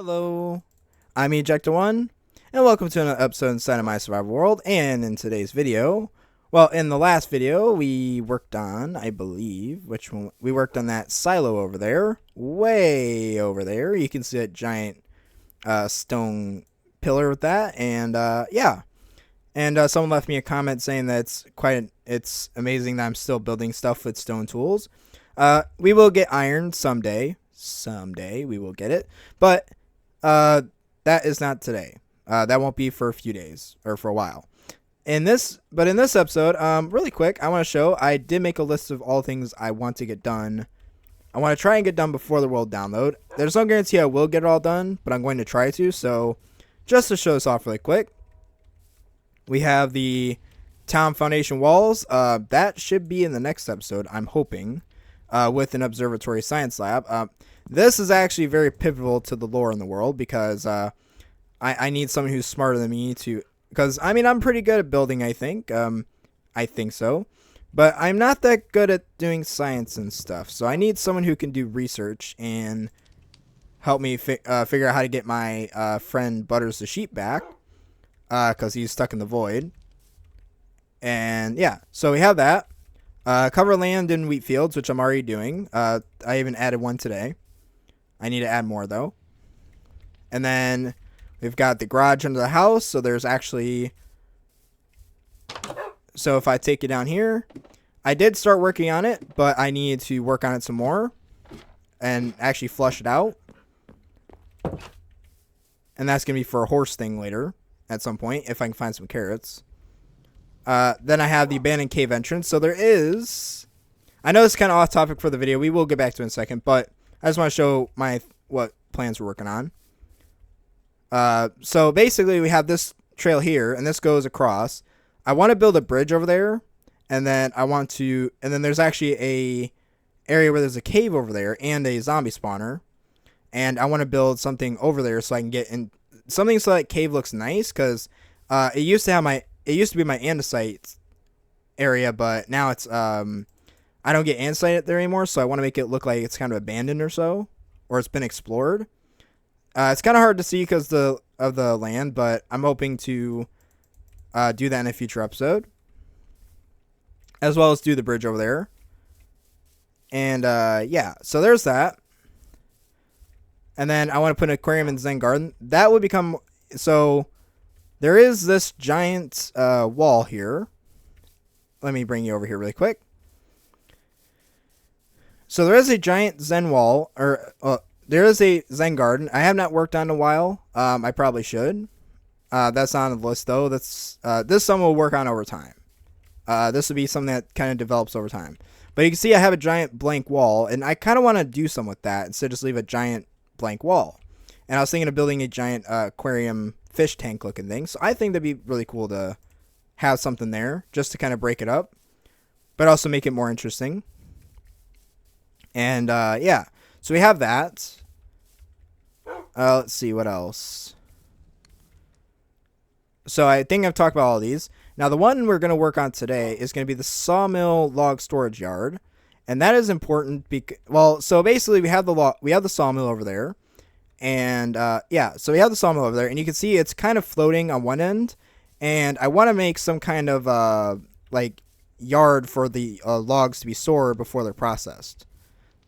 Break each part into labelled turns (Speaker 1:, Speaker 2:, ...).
Speaker 1: Hello, I'm Ejecta1, and welcome to another episode inside of my survival world. And in today's video, well, in the last video, we worked on, I believe, which one? We worked on that silo over there, way over there. You can see that giant stone pillar with that, and yeah. And someone left me a comment saying that it's amazing that I'm still building stuff with stone tools. We will get iron someday. Someday we will get it, but that is not today. That won't be for a few days or for a while. In this episode, really quick, I want to show I did make a list of all things I want to get done. I want to try and get done before the world download. There's no guarantee I will get it all done, but I'm going to try to. So, just to show this off really quick, we have the town foundation walls. That should be in the next episode, I'm hoping, with an observatory science lab. This is actually very pivotal to the lore in the world because I need someone who's smarter than me to... Because, I mean, I'm pretty good at building, I think. I think so. But I'm not that good at doing science and stuff. So I need someone who can do research and help me figure out how to get my friend Butters the sheep back. Because he's stuck in the void. And, yeah. So we have that. Cover land in wheat fields, which I'm already doing. I even added one today. I need to add more, though. And then we've got the garage under the house. So there's actually... So if I take it down here, I did start working on it, but I need to work on it some more and actually flush it out. And that's going to be for a horse thing later at some point, if I can find some carrots. Then I have the abandoned cave entrance. So there is... I know it's kind of off topic for the video. We will get back to it in a second, but I just want to show what plans we're working on. So basically we have this trail here, and this goes across. I want to build a bridge over there, and then there's actually a area where there's a cave over there and a zombie spawner, and I want to build something over there so I can get in something so that cave looks nice, because it used to be my andesite area, but now it's I don't get andesite there anymore, so I want to make it look like it's kind of abandoned or so, or it's been explored. It's kind of hard to see because of the land, but I'm hoping to do that in a future episode, as well as do the bridge over there. And yeah, so there's that. And then I want to put an aquarium in Zen Garden. That would become... So there is this giant wall here. Let me bring you over here really quick. So there is a giant Zen wall, or there is a Zen Garden. I have not worked on in a while. I probably should. That's not on the list though. This some will work on over time. This will be something that kind of develops over time. But you can see I have a giant blank wall, and I kind of want to do something with that instead of just leave a giant blank wall. And I was thinking of building a giant aquarium fish tank looking thing. So I think that'd be really cool to have something there just to kind of break it up, but also make it more interesting. And yeah, so we have that. Let's see what else. So I think I've talked about all of these. Now the one we're going to work on today is going to be the Sawmill log storage yard, and that is important because, well, so basically we have the sawmill over there, and yeah, so we have the sawmill over there, and you can see it's kind of floating on one end, and I want to make some kind of like yard for the logs to be stored before they're processed.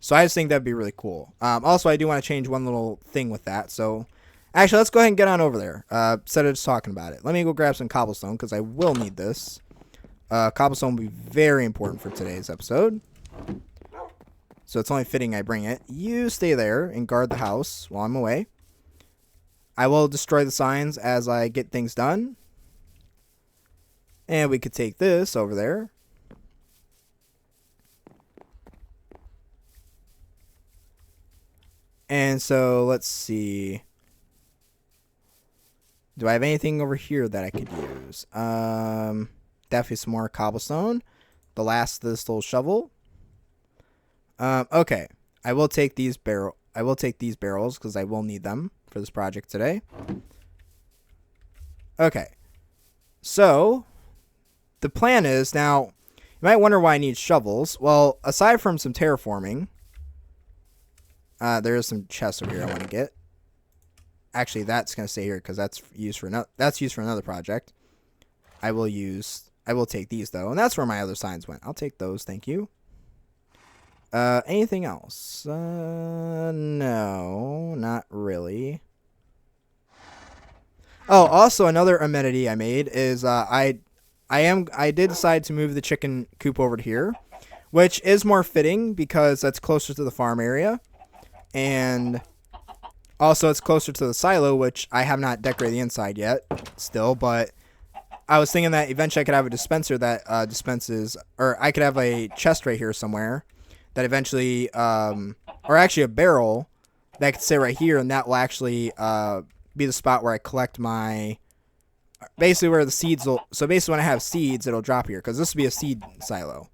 Speaker 1: So I just think that'd be really cool. Also, I do want to change one little thing with that. So, actually, let's go ahead and get on over there. Instead of just talking about it. Let me go grab some cobblestone, because I will need this. Cobblestone will be very important for today's episode. So it's only fitting I bring it. You stay there and guard the house while I'm away. I will destroy the signs as I get things done. And we could take this over there. And so, let's see. Do I have anything over here that I could use? Definitely some more cobblestone. The last of this little shovel. Okay. I will take these barrels because I will need them for this project today. Okay. So, the plan is now, you might wonder why I need shovels. Well, aside from some terraforming, there is some chests over here I want to get. actually, that's going to stay here because that's used for another project. I will take these though, and that's where my other signs went. I'll take those, thank you. Anything else? No, not really. Oh, also another amenity I made is I did decide to move the chicken coop over to here, which is more fitting because that's closer to the farm area, and also it's closer to the silo, which I have not decorated the inside yet still, but I was thinking that eventually I could have a dispenser that dispenses, or I could have a chest right here somewhere that eventually, or actually a barrel that could sit right here, and that will actually be the spot where I collect my, basically where the seeds will, so basically when I have seeds, it'll drop here, because this will be a seed silo.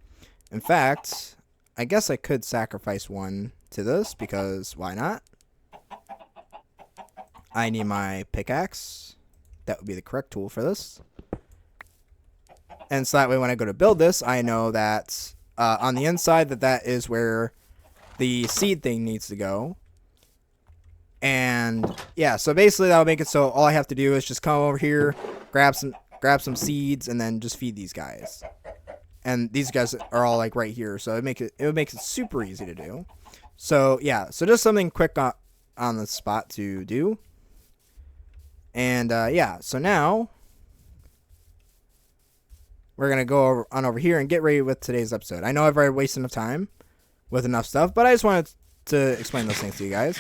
Speaker 1: In fact, I guess I could sacrifice one to this, because why not? I need my pickaxe. That would be the correct tool for this. And so that way when I go to build this, I know that on the inside that is where the seed thing needs to go. And yeah, so basically that'll make it so all I have to do is just come over here, grab some seeds, and then just feed these guys. And these guys are all like right here, so it would make it super easy to do. So yeah, so just something quick on the spot to do. And yeah, so now we're gonna go over here and get ready with today's episode. I know I've already wasted enough time with enough stuff, but I just wanted to explain those things to you guys.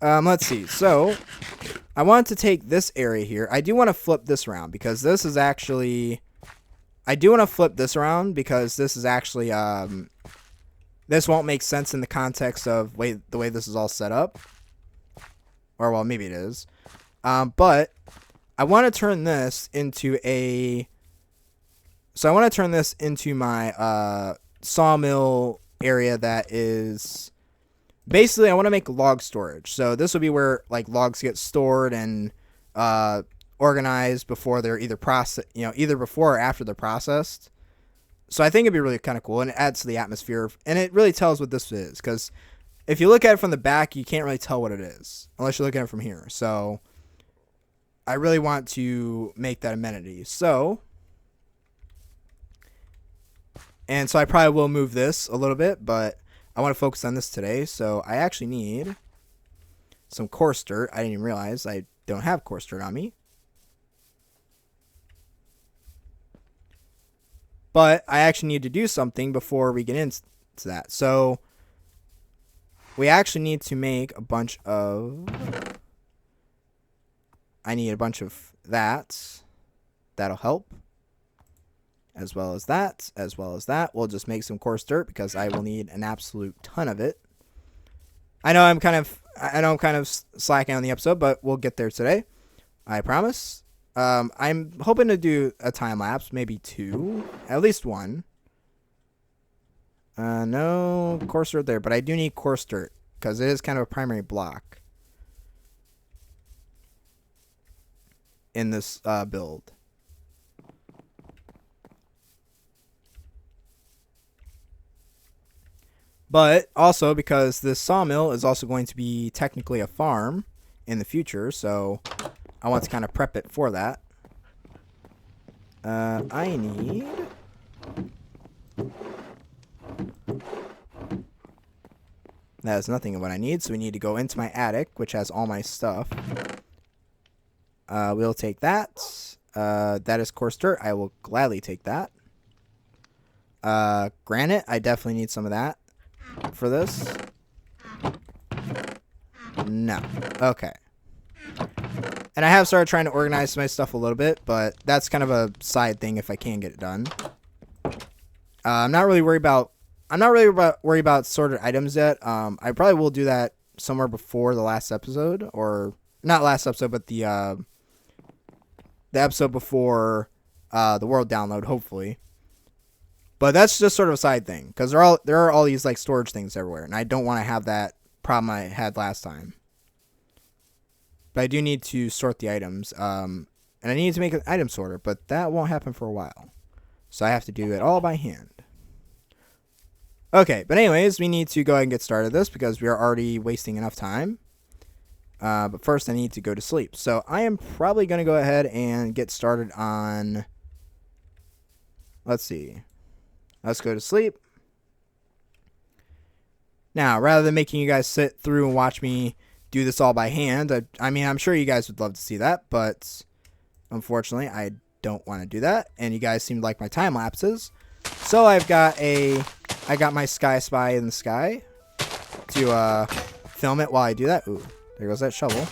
Speaker 1: Let's see. So I want to take this area here. I do want to flip this around because this is actually. I do want to flip this around because this is actually. This won't make sense in the context of the way this is all set up. Or well, maybe it is. But I want to turn this into a. So I want to turn this into my sawmill area that is. Basically, I want to make log storage. So this will be where like logs get stored and organized before they're either either before or after they're processed. So I think it'd be really kind of cool, and it adds to the atmosphere, and it really tells what this is. Because if you look at it from the back, you can't really tell what it is unless you're looking at it from here. So I really want to make that amenity. And so I probably will move this a little bit, but I want to focus on this today, so I actually need some coarse dirt. I didn't even realize I don't have coarse dirt on me. But I actually need to do something before we get into that. So we actually need to make a bunch of... I need a bunch of that. That'll help. As well as that, as well as that. We'll just make some coarse dirt because I will need an absolute ton of it. I know I'm kind of slacking on the episode, but we'll get there today. I promise. I'm hoping to do a time lapse, maybe 2, at least 1. No coarse dirt there, but I do need coarse dirt because it is kind of a primary block in this build. But also because this sawmill is also going to be technically a farm in the future, so I want to kind of prep it for that. I need... That is nothing of what I need, so we need to go into my attic, which has all my stuff. We'll take that. That is coarse dirt. I will gladly take that. Granite, I definitely need some of that. For this? No. Okay. And I have started trying to organize my stuff a little bit, but that's kind of a side thing if I can get it done. I'm not really worried about sorted items yet. I probably will do that somewhere before the last episode, or not last episode, but the episode before the world download, hopefully. But that's just sort of a side thing, because there are all these like storage things everywhere, and I don't want to have that problem I had last time. But I do need to sort the items, and I need to make an item sorter, but that won't happen for a while. So I have to do it all by hand. Okay, but anyways, we need to go ahead and get started this, because we are already wasting enough time. But first I need to go to sleep. So I am probably going to go ahead and get started on... Let's see. Let's go to sleep. Now, rather than making you guys sit through and watch me do this all by hand, I mean, I'm sure you guys would love to see that, but unfortunately, I don't want to do that. And you guys seem to like my time lapses. So I got my Sky Spy in the sky to film it while I do that. Ooh, there goes that shovel.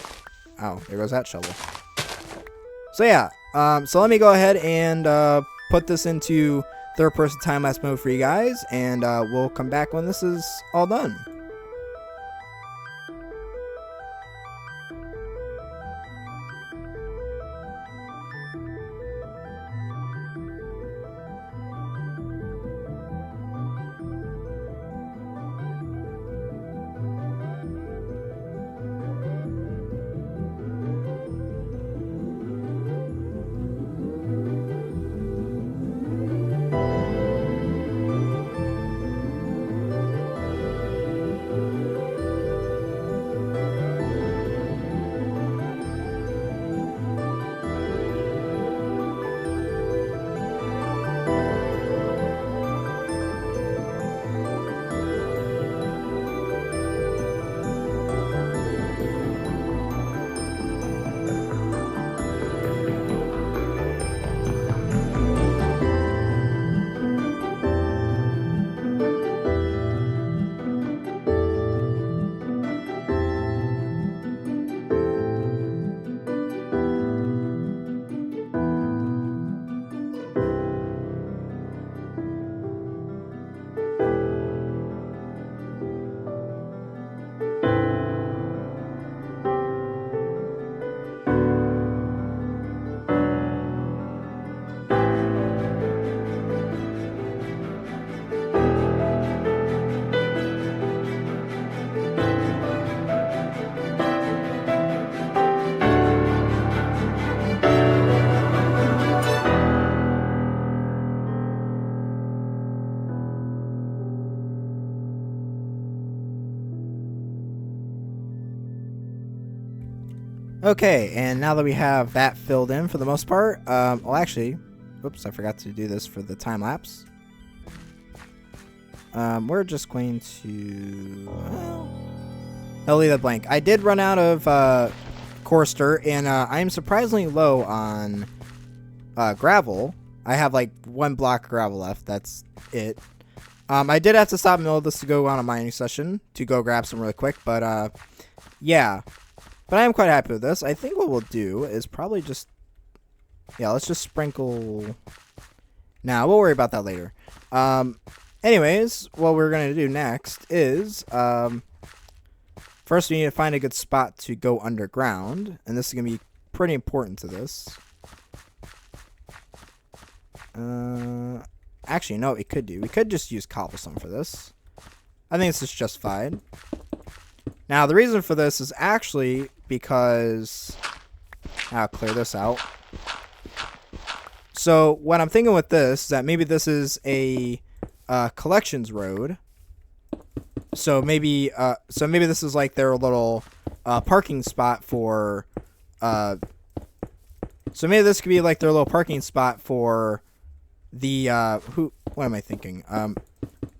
Speaker 1: Oh, there goes that shovel. So yeah, so let me go ahead and put this into third-person time-lapse mode for you guys, and we'll come back when this is all done. Okay, and now that we have that filled in for the most part, well actually, oops, I forgot to do this for the time lapse. We're just going to, well, I'll leave that blank. I did run out of coarse dirt, and I'm surprisingly low on gravel. I have like 1 block of gravel left. That's it. I did have to stop in the middle of this to go on a mining session to go grab some really quick, but yeah. But I am quite happy with this. I think what we'll do is probably just... Yeah, let's just sprinkle... Nah, we'll worry about that later. Anyways, what we're going to do next is... First, we need to find a good spot to go underground. And this is going to be pretty important to this. Actually, no, we could just use cobblestone for this. I think this is justified. Now, the reason for this is actually because... I'll clear this out. So, what I'm thinking with this is that maybe this is a collections road. So maybe this is like their little parking spot for... so maybe this could be like their little parking spot for the... what am I thinking?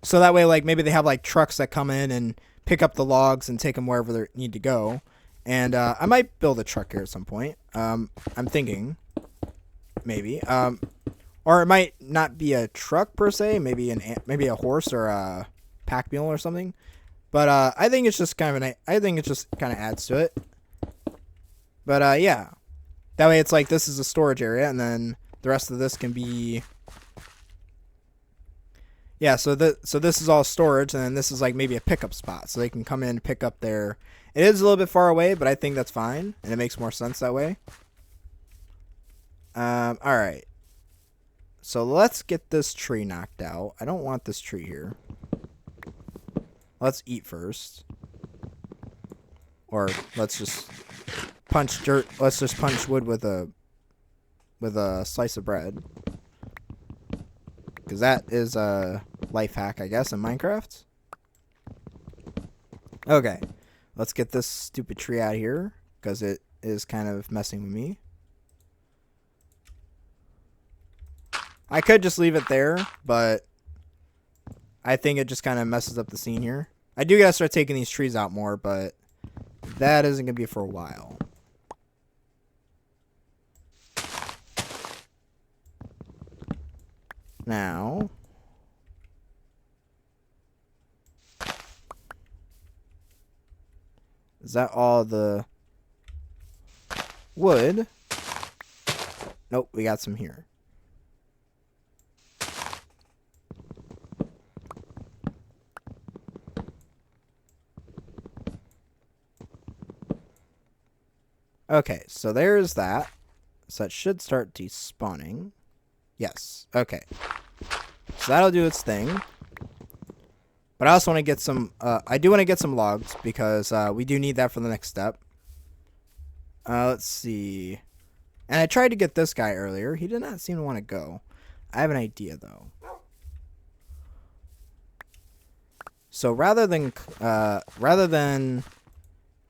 Speaker 1: So that way, like, maybe they have like trucks that come in and pick up the logs and take them wherever they need to go. And I might build a truck here at some point. I'm thinking, maybe, or it might not be a truck per se. Maybe a horse or a pack mule or something. But I think it's just kind of adds to it. But yeah, that way it's like this is a storage area, and then the rest of this can be. Yeah, so this is all storage, and then this is like maybe a pickup spot, so they can come in and pick up their... It is a little bit far away, but I think that's fine, and it makes more sense that way. Alright. So let's get this tree knocked out. I don't want this tree here. Let's eat first. Or let's just punch dirt. Let's just punch wood with a slice of bread. Because that is a life hack, I guess, in Minecraft. Okay. Let's get this stupid tree out of here. because it is kind of messing with me. I could just leave it there, but I think it just kind of messes up the scene here. I do gotta start taking these trees out more, but that isn't gonna be for a while. Now, is that all the wood? Nope, we got some here. Okay, so there's that. So that should start despawning. Yes, okay. So that'll do its thing. But I also want to get some, I do want to get some logs because we do need that for the next step. Let's see. And I tried to get this guy earlier. He did not seem to want to go. I have an idea though. So rather than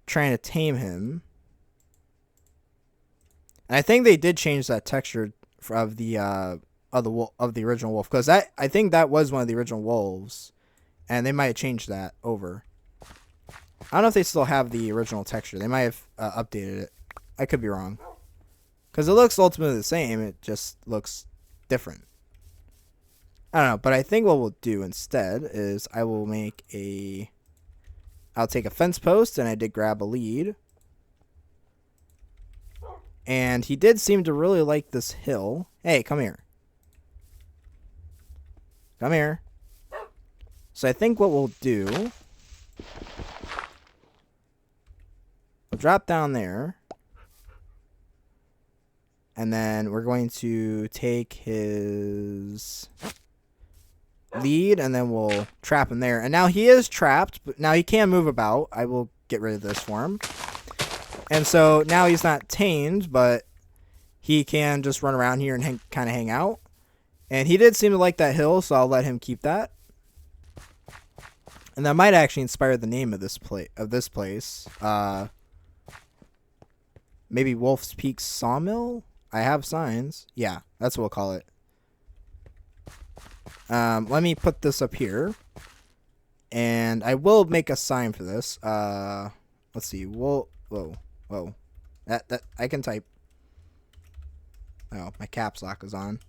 Speaker 1: trying to tame him, and I think they did change that texture of the original wolf, because I think that was one of the original wolves, and they might have changed that over. I don't know if they still have the original texture. They might have updated it. I could be wrong, because it looks ultimately the same. It just looks different. I don't know, but I think what we'll do instead is I'll take a fence post, and I did grab a lead. And he did seem to really like this hill. Hey, come here. Come here. So I think what we'll do, we'll drop down there. And then we're going to take his lead, and then we'll trap him there. And now he is trapped, but now he can move about. I will get rid of this for him. And so now he's not tamed, but he can just run around here and kind of hang out. And he did seem to like that hill, so I'll let him keep that. And that might actually inspire the name of this place. Maybe Wolf's Peak Sawmill? I have signs. Yeah, that's what we'll call it. Let me put this up here. And I will make a sign for this. Let's see. Whoa. That I can type. Oh, my caps lock is on.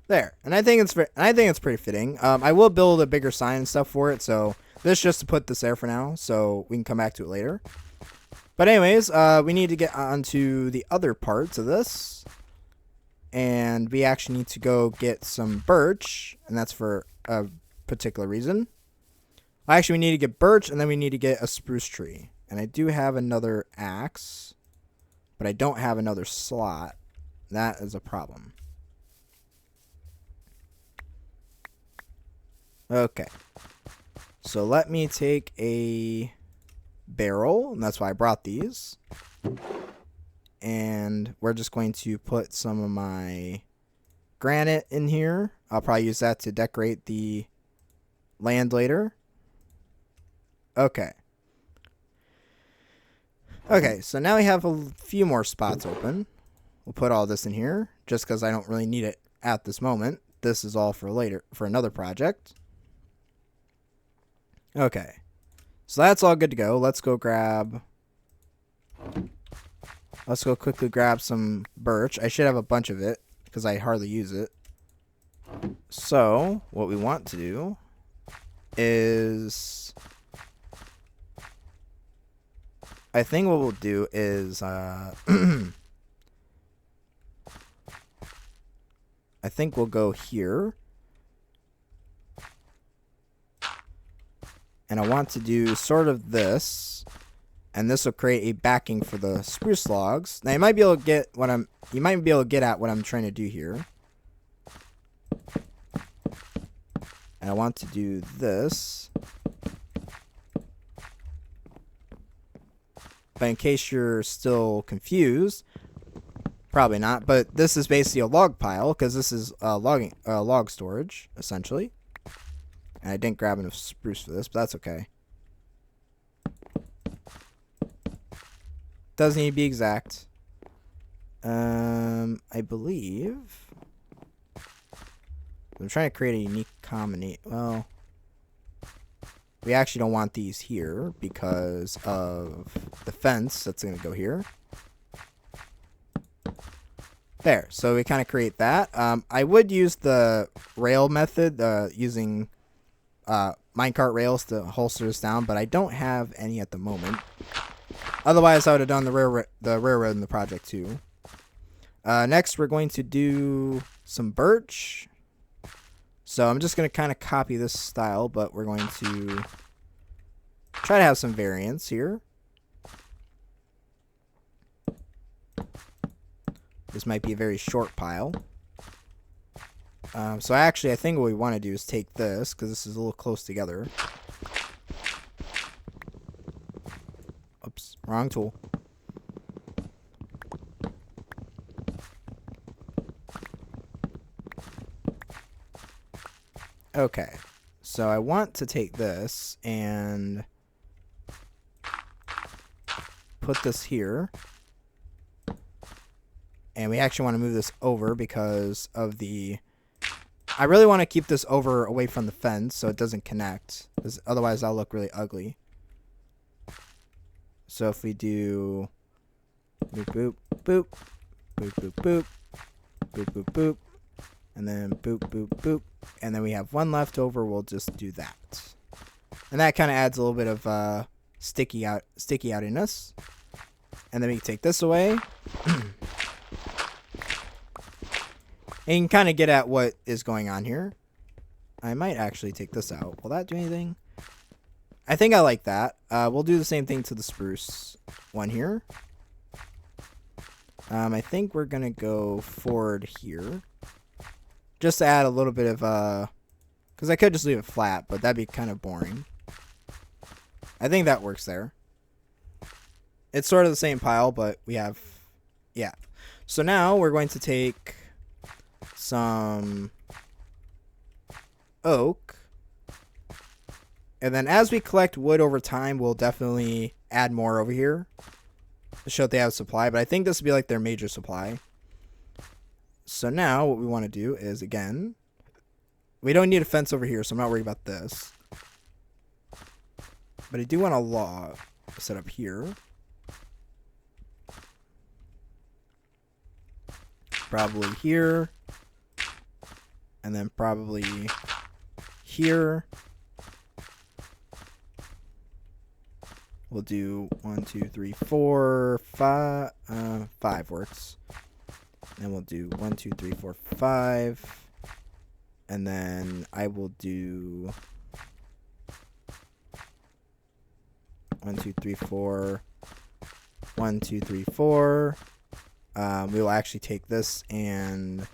Speaker 1: There, and I think it's pretty fitting. I will build a bigger sign and stuff for it, so this just to put this there for now, so we can come back to it later. But anyways, we need to get on to the other parts of this. And we actually need to go get some birch, and that's for a particular reason. Actually, we need to get birch, and then we need to get a spruce tree. And I do have another axe, but I don't have another slot. That is a problem. Okay. So let me take a barrel, and that's why I brought these. And we're just going to put some of my granite in here. I'll probably use that to decorate the land later. Okay. Okay, so now we have a few more spots open. We'll put all this in here, just because I don't really need it at this moment. This is all for later, for another project. Okay. So that's all good to go. Let's go quickly grab some birch. I should have a bunch of it because I hardly use it. So what we want to do is, I think what we'll do is, I think we'll go here. And I want to do sort of this. And this will create a backing for the spruce logs. Now you might be able to get at what I'm trying to do here. And I want to do this. But in case you're still confused, Probably not, but this is basically a log pile because this is log storage essentially. And I didn't grab enough spruce for this, but that's okay. Doesn't need to be exact. I believe I'm trying to create a unique combination. Well, we actually don't want these here because of the fence that's going to go here. There, so we kind of create that. I would use the rail method, using minecart rails to holster this down, but I don't have any at the moment. Otherwise, I would have done the railroad in the project too. Next, we're going to do some birch. So I'm just going to kind of copy this style, but we're going to try to have some variance here. This might be a very short pile. So actually, I think what we want to do is take this, because this is a little close together. Oops, wrong tool. Okay, so I want to take this and put this here. And we actually want to move this over because of the... I really want to keep this over away from the fence so it doesn't connect, because otherwise that'll look really ugly. So if we do boop, boop, boop, boop, boop, boop, boop, boop, boop, and then boop, boop, boop, and then we have one left over, we'll just do that. And that kind of adds a little bit of sticky outiness. And then we can take this away. And you can kind of get at what is going on here. I might actually take this out. Will that do anything? I think I like that. We'll do the same thing to the spruce one here. I think we're going to go forward here. Just to add a little bit of... because I could just leave it flat, but that'd be kind of boring. I think that works there. It's sort of the same pile, but we have... Yeah. So now we're going to take some oak, and then as we collect wood over time, we'll definitely add more over here to show that they have a supply, but I think this will be like their major supply. So now what we want to do is, again, we don't need a fence over here, so I'm not worried about this, but I do want a log set up here. Probably here. And then probably here. We'll do 1, 2, 3, 4, 5. 5 works. And we'll do 1, 2, 3, 4, 5. And then I will do 1, 2, 3, 4. 1, 2, 3, 4. We will actually take this and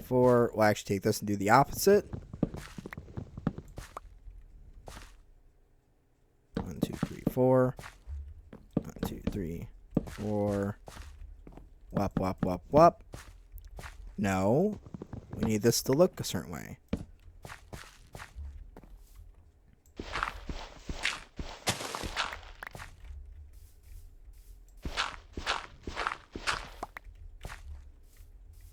Speaker 1: 4. We'll actually take this and do the opposite. 1, 2, 3, 4. 1, 2, 3, 4. Wop, wop, wop, wop. No. We need this to look a certain way.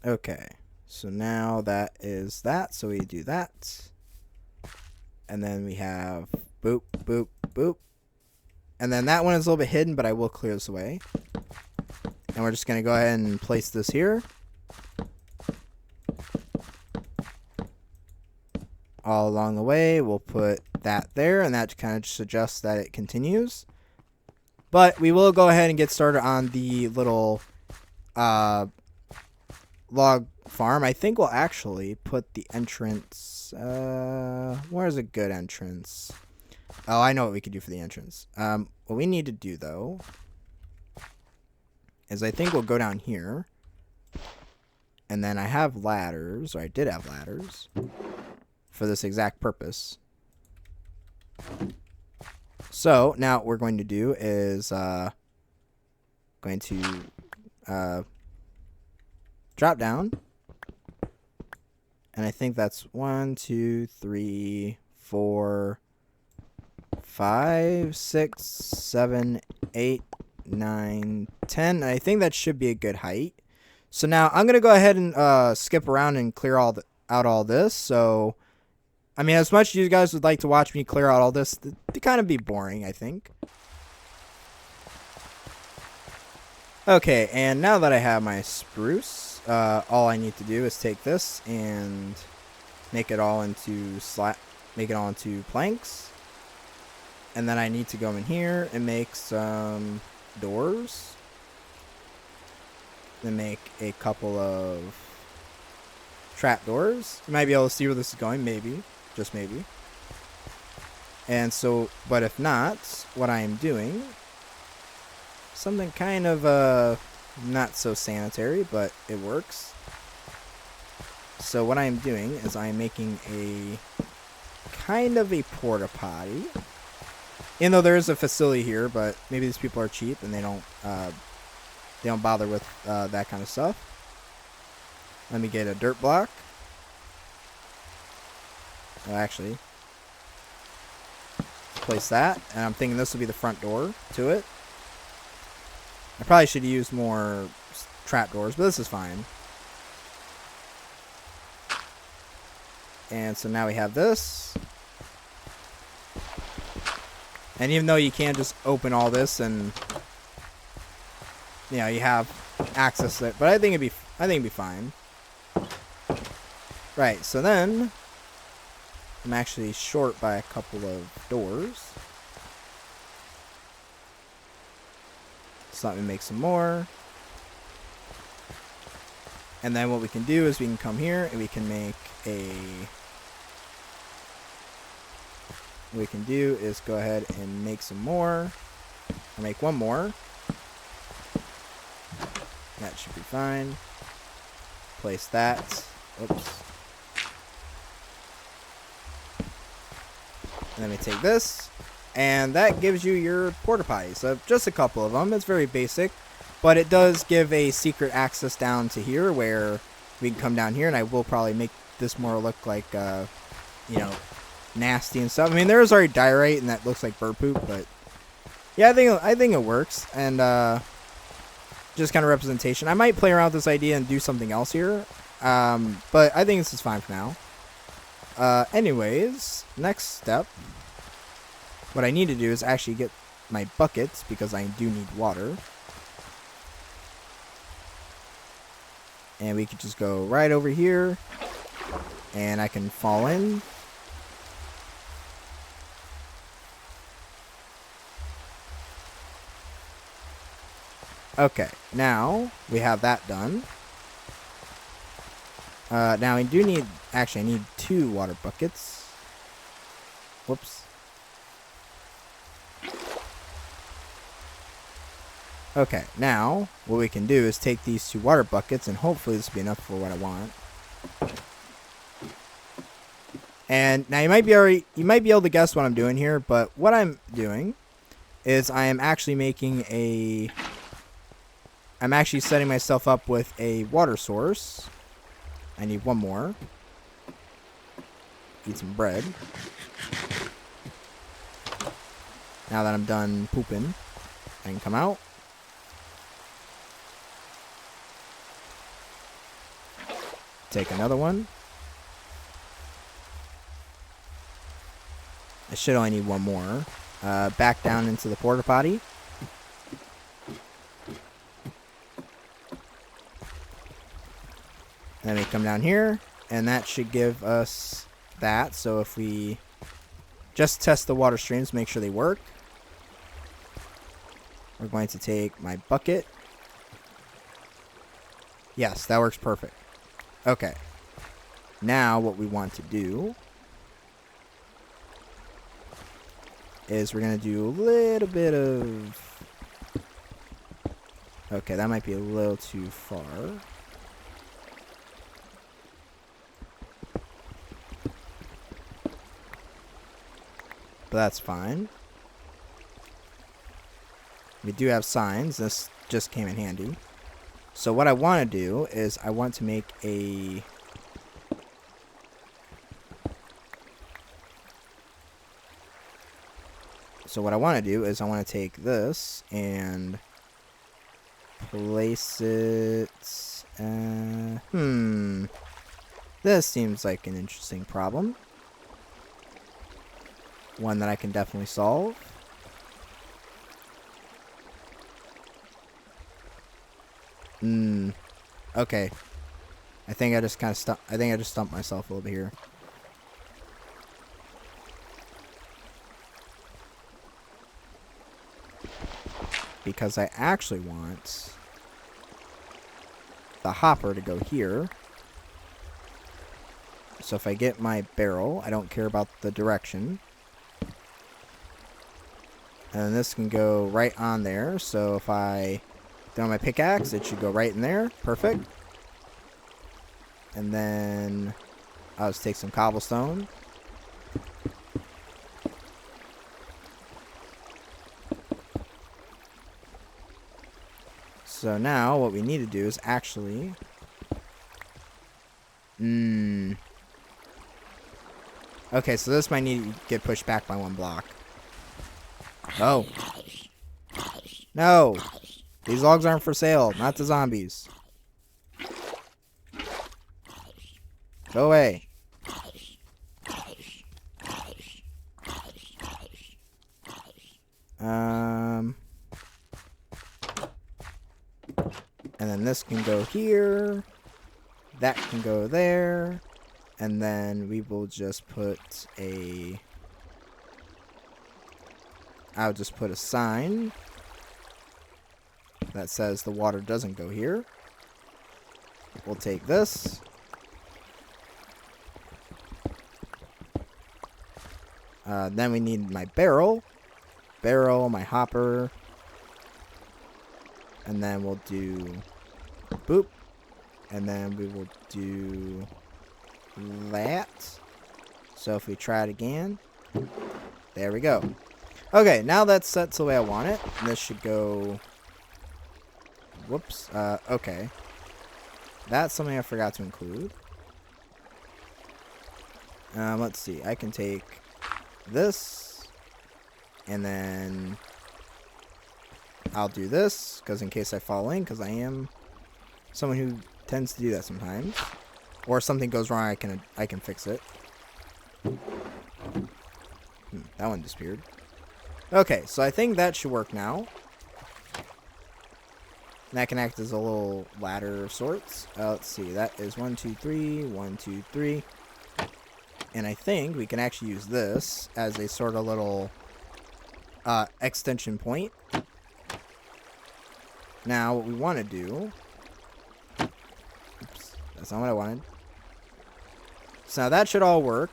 Speaker 1: Okay, so now that is that, so we do that. And then we have boop, boop, boop. And then that one is a little bit hidden, but I will clear this away. And we're just going to go ahead and place this here. All along the way, we'll put that there, and that kind of suggests that it continues. But we will go ahead and get started on the little log farm. I think we'll actually put the entrance... where's a good entrance? Oh, I know what we could do for the entrance. What we need to do, though, is I think we'll go down here. And then I have ladders, or I did have ladders, for this exact purpose. So, now what we're going to do is going to drop down. And I think that's 1, 2, 3, 4, 5, 6, 7, 8, 9, 10. And I think that should be a good height. So now I'm going to go ahead and skip around and clear out all this. So, I mean, as much as you guys would like to watch me clear out all this, it'd kind of be boring, I think. Okay, and now that I have my spruce, all I need to do is take this and make it all into planks. And then I need to go in here and make some doors. Then make a couple of trap doors. You might be able to see where this is going, maybe, just maybe. And so, but if not, what I am doing, something kind of not so sanitary, but it works. So what I am doing is I am making a kind of a porta potty. Even though there is a facility here, but maybe these people are cheap and they don't bother with that kind of stuff. Let me get a dirt block. Actually, place that, and I'm thinking this will be the front door to it. I probably should use more trap doors, but this is fine. And so now we have this. And even though you can't just open all this and you know you have access to it, but I think it'd be fine. Right, so then I'm actually short by a couple of doors. So let me make some more. And then what we can do is we can come here and we can make what we can do is go ahead and make some more. I'll make one more. That should be fine. Place that. Oops. Let me take this. And that gives you your porta potties. So just a couple of them. It's very basic. But it does give a secret access down to here where we can come down here. And I will probably make this more look like, you know, nasty and stuff. I mean, there's already diorite and that looks like bird poop. But yeah, I think it works. And just kind of representation. I might play around with this idea and do something else here. But I think this is fine for now. Anyways, next step. What I need to do is actually get my buckets because I do need water. And we could just go right over here. And I can fall in. Okay, now we have that done. Now I do need, actually I need 2 water buckets. Whoops. Okay, now what we can do is take these 2 water buckets and hopefully this will be enough for what I want. And now you might be able to guess what I'm doing here, but what I'm doing is I am actually I'm actually setting myself up with a water source. I need one more. Eat some bread. Now that I'm done pooping, I can come out. Take another one. I should only need one more. Back down into the porta potty. Then we come down here, and that should give us that. So if we just test the water streams, make sure they work. We're going to take my bucket. Yes, that works perfect. Okay. Now what we want to do is we're going to do a little bit of... Okay, that might be a little too far. But that's fine. We do have signs. This just came in handy. So what I want to do is I want to make a... So what I want to do is I want to take this and place it... This seems like an interesting problem. One that I can definitely solve. Okay. I think I just kind of stumped myself a little bit here. Because I actually want the hopper to go here. So if I get my barrel, I don't care about the direction. And this can go right on there. So if I throw my pickaxe, it should go right in there. Perfect. And then I'll just take some cobblestone. So now what we need to do is actually... Okay, so this might need to get pushed back by one block. Oh. No. These logs aren't for sale, not the zombies. Go away. And then this can go here. That can go there. And then we will just put a... I'll just put a sign that says the water doesn't go here. We'll take this. Then we need my barrel. My hopper. And then we'll do boop. And then we will do that. So if we try it again. There we go. Okay, now that's set the way I want it. And this should go... Whoops. Okay. That's something I forgot to include. Let's see. I can take this. And then I'll do this. Because in case I fall in. Because I am someone who tends to do that sometimes. Or if something goes wrong, I can fix it. That one disappeared. Okay, so I think that should work now. And that can act as a little ladder of sorts. Let's see, that is 1, 2, 3, 1, 2, 3. And I think we can actually use this as a sort of little extension point. Now, what we want to do... Oops, that's not what I wanted. So now that should all work.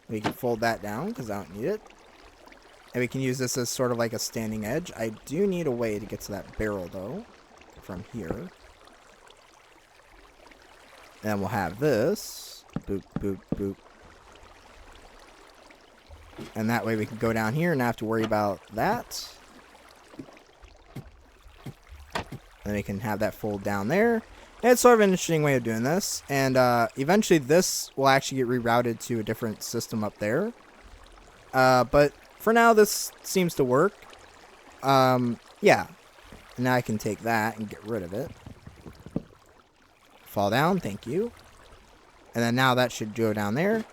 Speaker 1: We can fold that down because I don't need it. And we can use this as sort of like a standing edge. I do need a way to get to that barrel, though, from here. And we'll have this. Boop, boop, boop. And that way we can go down here and not have to worry about that. Then we can have that fold down there. And it's sort of an interesting way of doing this. And eventually this will actually get rerouted to a different system up there. But for now, this seems to work. Yeah. Now I can take that and get rid of it. Fall down, thank you. And then now that should go down there.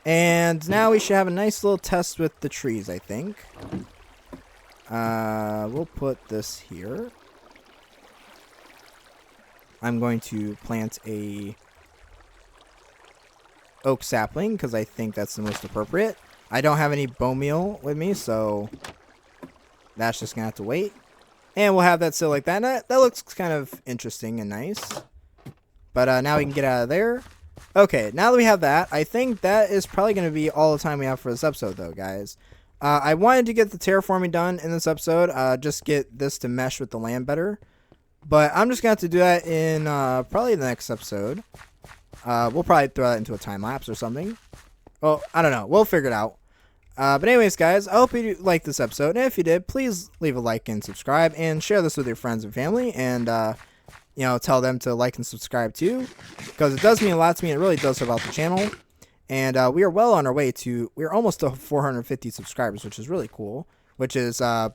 Speaker 1: And now we should have a nice little test with the trees, I think. We'll put this here. I'm going to plant a oak sapling because I think that's the most appropriate. I don't have any bone meal with me, so that's just going to have to wait. And we'll have that sit like that. That looks kind of interesting and nice. But now we can get out of there. Okay, now that we have that, I think that is probably going to be all the time we have for this episode, though, guys. I wanted to get the terraforming done in this episode, just get this to mesh with the land better. But I'm just going to have to do that in probably the next episode. We'll probably throw that into a time lapse or something. Well, I don't know. We'll figure it out. But anyways, guys, I hope you liked this episode. And if you did, please leave a like and subscribe, and share this with your friends and family, and tell them to like and subscribe too, because it does mean a lot to me. It really does help out the channel. And we are well on our way to, we're almost to 450 subscribers, which is really cool. Which is we're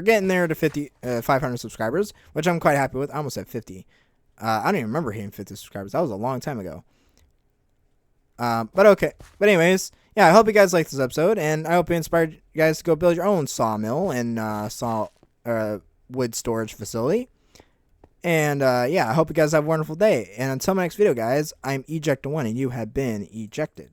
Speaker 1: getting there to 500 subscribers, which I'm quite happy with. I almost at 50. I don't even remember hitting 50 subscribers. That was a long time ago. But okay. But anyways, yeah, I hope you guys liked this episode, and I hope it inspired you guys to go build your own sawmill and wood storage facility. And yeah, I hope you guys have a wonderful day. And until my next video, guys, I'm Eject1, and you have been ejected.